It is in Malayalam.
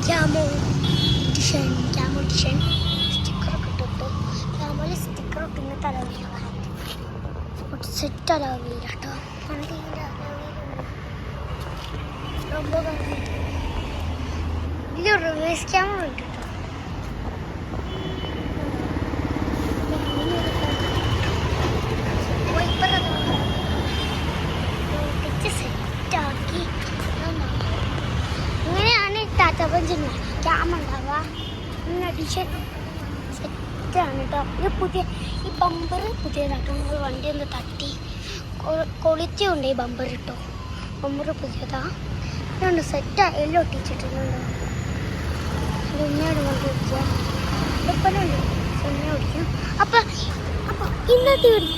ക്യാമോ ഡിഷൻ സ്റ്റിക്കറൊക്കെ ഇട്ടിട്ട് ക്യാമോയിൽ സ്റ്റിക്കർ ഇട്ടിങ്ങനെ തലവീല സെറ്റ് അലവീല കേട്ടോ. വണ്ടീൻ്റെ ഇതിൽ റിവേഴ്സ് ക്യാമറ ഉണ്ട് കേട്ടോ. സെറ്റാക്കി ഇങ്ങനെയാണ് ടാറ്റ പഞ്ചിന് ക്യാമ ഉണ്ടാവുക. അഡീഷൻ സെറ്റാണ് കേട്ടോ. ഇത് ഈ ബമ്പർ പുതിയതാട്ടോ. നമ്മൾ വണ്ടി ഒന്ന് തട്ടി ക്വാളിറ്റി ഉണ്ട് ഈ ബമ്പർ കേട്ടോ. ബമ്പർ പുതിയതാ. ഇതുണ്ട് സെറ്റാ എല്ലാം ഒട്ടിച്ചിട്ടുണ്ടോ. ഉമ്മയോട് കൊണ്ട് ഓടിക്കുക എപ്പോഴുണ്ട് ഉമ്മ ഓടിക്കും. അപ്പം ഇന്നത്തെ ഒരു